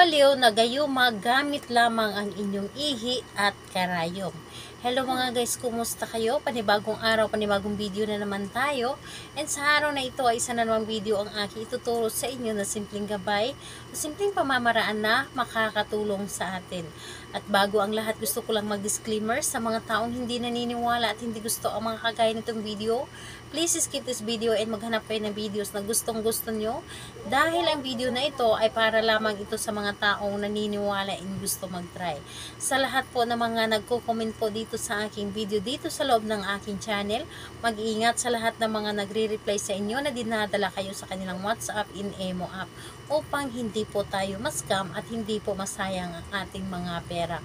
Mababaliw na gayuma gamit lamang ang inyong ihi at karayom. Hello mga guys, kumusta kayo? Panibagong araw, panibagong video na naman tayo. And sa araw na ito ay isa na namang video ang aking ituturo sa inyo na simpleng gabay o simpleng pamamaraan na makakatulong sa atin. At bago ang lahat, gusto ko lang mag-disclaimer sa mga taong hindi naniniwala at hindi gusto ang mga kagaya nitong video. Please skip this video and maghanap kayo ng videos na gustong gusto nyo. Dahil ang video na ito ay para lamang ito sa mga taong naniniwala and gusto mag-try. Sa lahat po ng mga nagko-comment po dito sa aking video dito sa loob ng aking channel, mag-iingat sa lahat ng mga nagre-reply sa inyo na dinadala kayo sa kanilang WhatsApp in Emo app upang hindi po tayo ma-scam at hindi po masayang ang ating mga pera.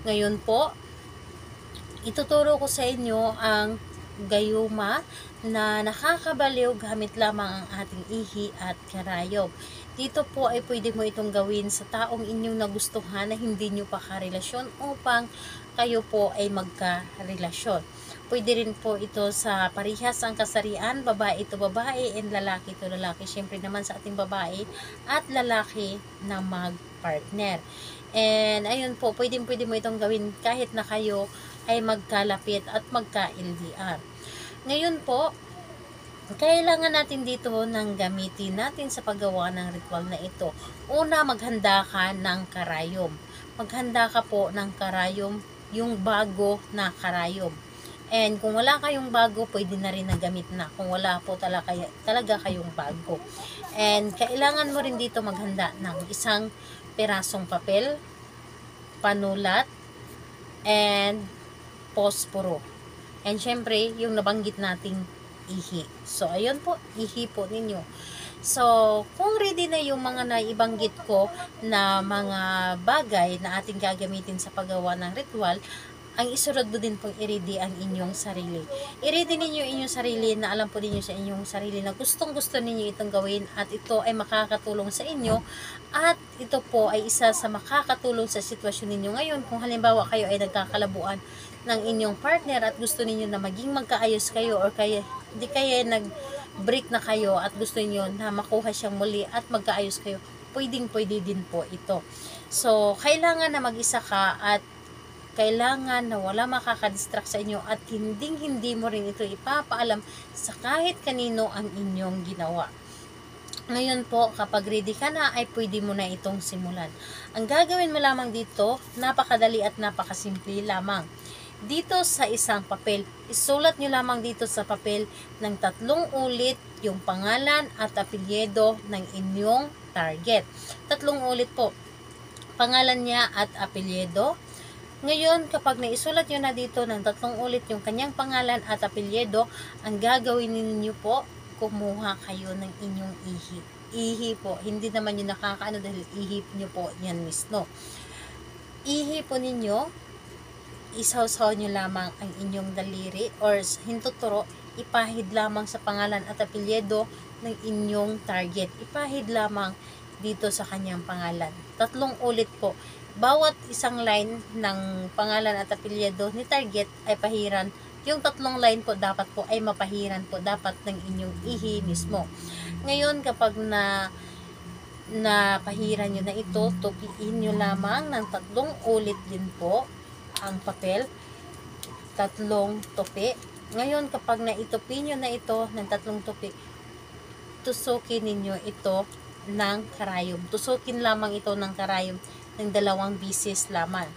Ngayon po, ituturo ko sa inyo ang gayuma na nakakabaliw gamit lamang ang ating ihi at karayom. Dito po ay pwede mo itong gawin sa taong inyong nagustuhan na hindi nyo pa karelasyon upang kayo po ay magkarelasyon. Pwede rin po ito sa parihas ang kasarian, babae ito babae and lalaki ito lalaki. Siyempre naman sa ating babae at lalaki na mag-partner. And ayun po, pwede mo itong gawin kahit na kayo ay magkalapit at magka-LDR. Ngayon po, kailangan natin dito ng gamitin natin sa paggawa ng ritual na ito. Una, maghanda ka ng karayom. Maghanda ka po ng karayom, yung bago na karayom. And kung wala kayong bago, pwede na rin nagamit na. Kung wala po talaga kayong bago. And kailangan mo rin dito maghanda ng isang perasong papel, panulat, and posporo. And syempre, yung nabanggit nating ihi. So, ayun po, ihi po ninyo. So, kung ready na yung mga naibanggit ko na mga bagay na ating gagamitin sa paggawa ng ritual, ang isunod mo din pong i-ready ang inyong sarili. I-ready ninyo inyong sarili na alam po ninyo sa inyong sarili na gustong-gusto ninyo itong gawin at ito ay makakatulong sa inyo at ito po ay isa sa makakatulong sa sitwasyon ninyo ngayon. Kung halimbawa kayo ay nagkakalabuan ng inyong partner at gusto ninyo na maging magkaayos kayo or di kaya nag-break na kayo at gusto niyo na makuha siyang muli at magkaayos kayo, pwede din po ito. So, kailangan na mag-isa ka at kailangan na wala makakadistract sa inyo at hindi mo rin ito ipapaalam sa kahit kanino ang inyong ginawa. Ngayon po, kapag ready ka na, ay pwede mo na itong simulan. Ang gagawin mo lamang dito, napakadali at napakasimple lamang. Dito sa isang papel, isulat nyo lamang dito sa papel ng 3 ulit yung pangalan at apelyido ng inyong target. 3 ulit po, pangalan niya at apelyido. Ngayon, kapag naisulat nyo na dito ng 3 ulit yung kanyang pangalan at apelyido, ang gagawin ninyo po, kumuha kayo ng inyong ihi. Ihi po, hindi naman yung nakakaano dahil ihip nyo po yan mismo. Ihi po ninyo, isawsaw nyo lamang ang inyong daliri or hintuturo, ipahid lamang sa pangalan at apelyido ng inyong target. Ipahid lamang dito sa kanyang pangalan. 3 ulit po. Bawat isang line ng pangalan at apelyido ni target ay pahiran. Yung 3 line po dapat po ay mapahiran po dapat ng inyong ihi mismo. Ngayon kapag pahiran nyo na ito, tupiin nyo lamang ng 3 ulit din po ang papel. 3 tupi. Ngayon kapag naitupi nyo na ito ng 3 tupi, tusukin ninyo ito ng karayom. Tusukin lamang ito ng karayom ng 2 bisis lamang.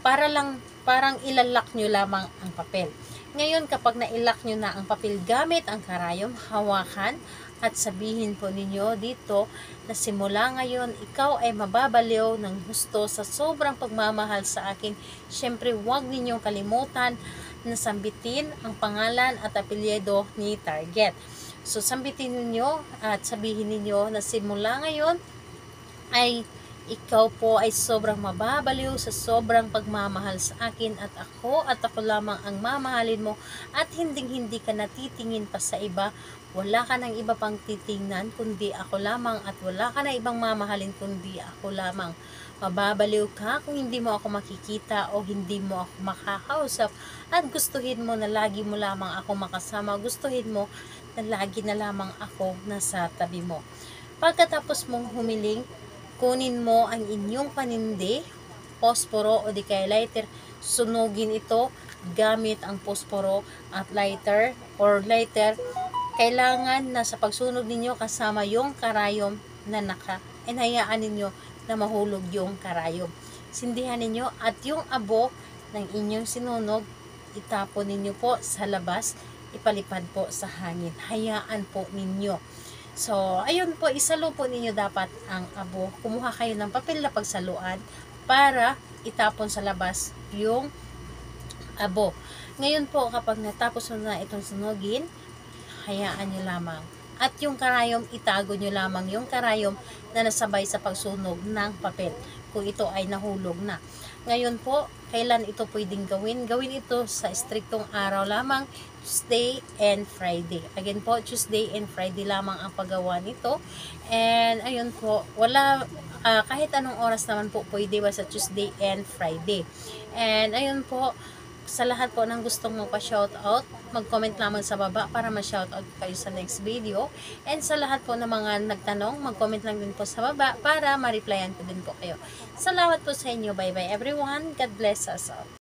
Parang ilalak nyo lamang ang papel. Ngayon, kapag nailak nyo na ang papel gamit ang karayom, hawakan at sabihin po ninyo dito na simula ngayon, ikaw ay mababaliw ng husto sa sobrang pagmamahal sa akin. Siyempre, huwag ninyong kalimutan na sambitin ang pangalan at apelyido ni target. So, sambitin ninyo at sabihin ninyo na simula ngayon ay ikaw po ay sobrang mababaliw sa sobrang pagmamahal sa akin at ako lamang ang mamahalin mo at hindi ka natitingin pa sa iba. Wala ka ng iba pang titingnan kundi ako lamang at wala ka na ibang mamahalin kundi ako lamang. Mababaliw ka kung hindi mo ako makikita o hindi mo ako makakausap at gustuhin mo na lagi mo lamang ako makasama. Gustuhin mo na lagi na lamang ako nasa tabi mo. Pagkatapos mong humiling, kunin mo ang inyong panindi, posporo o di kaya lighter, sunugin ito gamit ang posporo at lighter or lighter. Kailangan na sa pagsunog ninyo kasama yung karayom na hayaan ninyo na mahulog yung karayom. Sindihan ninyo at yung abo ng inyong sinunog, itapon ninyo po sa labas, ipalipad po sa hangin. Hayaan po ninyo. So, ayun po, isalo po ninyo dapat ang abo. Kumuha kayo ng papel na pagsaluan para itapon sa labas yung abo. Ngayon po, kapag natapos na itong sunugin, hayaan nyo lamang. At yung karayom, itago nyo lamang yung karayom na nasabay sa pagsunog ng papel kung ito ay nahulog na. Ngayon po, kailan ito pwedeng gawin? Gawin ito sa striktong araw lamang, Tuesday and Friday. Again po, Tuesday and Friday lamang ang paggawa nito. And ayun po, kahit anong oras naman po pwede ba sa Tuesday and Friday. And ayun po, sa lahat po ng gustong magpa-shoutout, mag-comment lamang sa baba para ma-shoutout kayo sa next video. And sa lahat po ng mga nagtanong, mag-comment lang din po sa baba para ma-replyan ko din po kayo. Salamat po sa inyo. Bye-bye everyone. God bless us all.